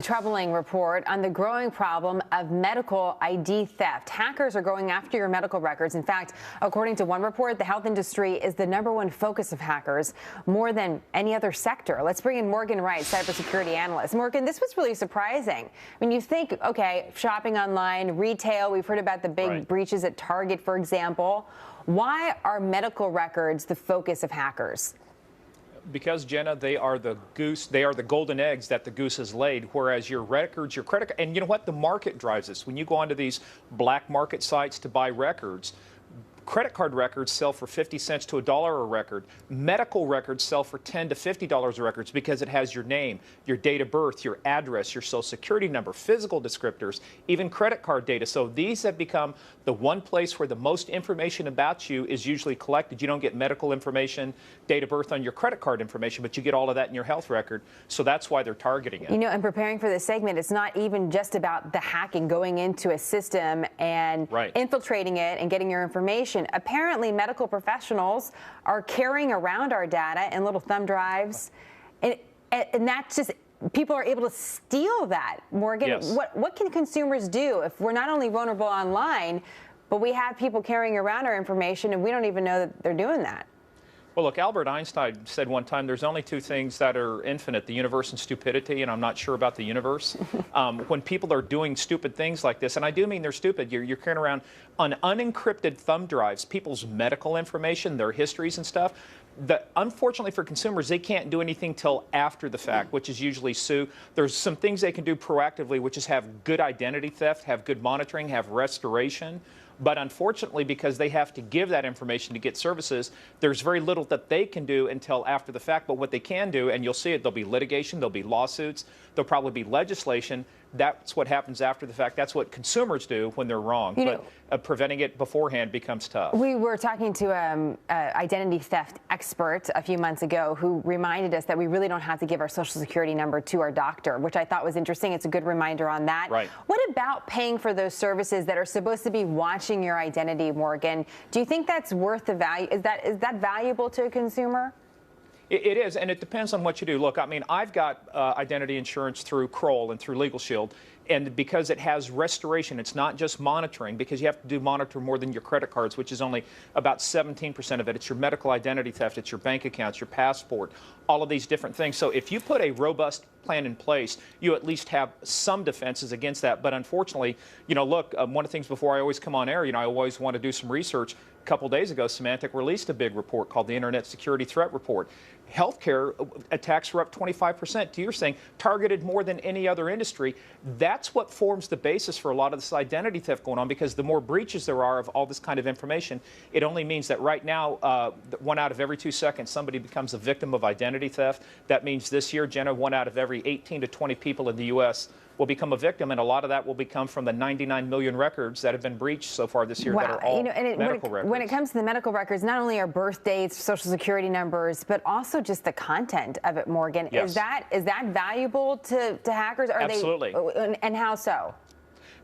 Troubling report on the growing problem of medical ID theft. Hackers are going after your medical records. In fact, according to one report, the health industry is the #1 focus of hackers, more than any other sector. Let's bring in Morgan Wright, cybersecurity analyst. Morgan, this was really surprising. I mean, you think, okay, shopping online, retail, we've heard about the big breaches at Target, for example. Why are medical records the focus of hackers? Because, Jenna, they are the goose, they are the golden eggs that the goose has laid, whereas your records, your credit, and you know what? The market drives this. When you go onto these black market sites to buy records, credit card records sell for 50 cents to $1 a record. Medical records sell for $10 to $50 a record because it has your name, your date of birth, your address, your social security number, physical descriptors, even credit card data. So these have become the one place where the most information about you is usually collected. You don't get medical information, date of birth on your credit card information, but you get all of that in your health record. So that's why they're targeting it. You know, in preparing for this segment, it's not even just about the hacking, going into a system and infiltrating it and getting your information. Apparently, medical professionals are carrying around our data in little thumb drives, and that's just, people are able to steal that. Morgan, what can consumers do if we're not only vulnerable online, but we have people carrying around our information and we don't even know that they're doing that? Well, look, Albert Einstein said one time there's only two things that are infinite, the universe and stupidity, and I'm not sure about the universe. When people are doing stupid things like this, and I do mean they're stupid, you're carrying around on unencrypted thumb drives people's medical information, their histories and stuff. Unfortunately for consumers, they can't do anything till after the fact, which is usually sue. There's some things they can do proactively, which is have good identity theft, have good monitoring, have restoration. But unfortunately, because they have to give that information to get services, there's very little that they can do until after the fact. But what they can do, and you'll see it, there'll be litigation, there'll be lawsuits, there'll probably be legislation. That's what happens after the fact. That's what consumers do when they're wrong. But preventing it beforehand becomes tough. We were talking to an identity theft expert a few months ago who reminded us that we really don't have to give our social security number to our doctor, which I thought was interesting. It's a good reminder on that. What about paying for those services that are supposed to be watching your identity, Morgan? Do you think that's worth the value? Is that valuable to a consumer? It is, and it depends on what you do. Look, I mean, I've got identity insurance through Kroll and through Legal Shield, and because it has restoration, it's not just monitoring, because you have to monitor more than your credit cards, which is only about 17% of it. It's your medical identity theft, it's your bank accounts, your passport, all of these different things. So if you put a robust plan in place, you at least have some defenses against that. But unfortunately, you know, look, one of the things before I always come on air, you know, I always want to do some research. A couple days ago, Symantec released a big report called the Internet Security Threat Report. Healthcare attacks were up 25%. To your saying, targeted more than any other industry. That's what forms the basis for a lot of this identity theft going on, because the more breaches there are of all this kind of information, it only means that right now, 1 out of every 2 seconds, somebody becomes a victim of identity theft. That means this year, Jenna, 1 out of every 18 to 20 people in the U.S. will become a victim, and a lot of that will become from the 99 million records that have been breached so far this year that are all medical records. When it comes to the medical records, not only are birth dates, social security numbers, but also just the content of it, Morgan. Is that valuable to hackers? Absolutely. And how so?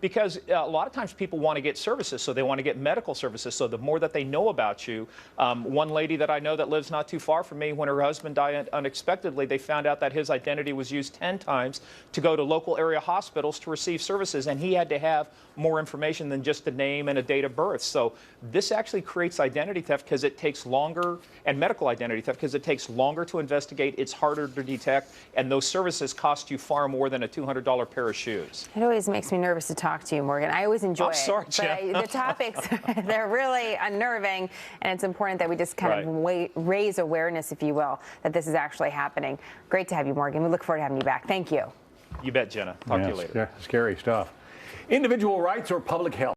Because a lot of times people want to get services, so they want to get medical services. So the more that they know about you, one lady that I know that lives not too far from me, when her husband died unexpectedly, they found out that his identity was used 10 times to go to local area hospitals to receive services, and he had to have more information than just a name and a date of birth. So this actually creates identity theft because it takes longer, and medical identity theft because it takes longer to investigate, it's harder to detect, and those services cost you far more than a $200 pair of shoes. It always makes me nervous to talk to you, Morgan. I always enjoy sorry, it, but the topics, they're really unnerving, and it's important that we just kind of raise awareness, if you will, that this is actually happening. Great to have you, Morgan. We look forward to having you back. Thank you. You bet, Jenna. Talk to you later. Scary stuff. Individual rights or public health?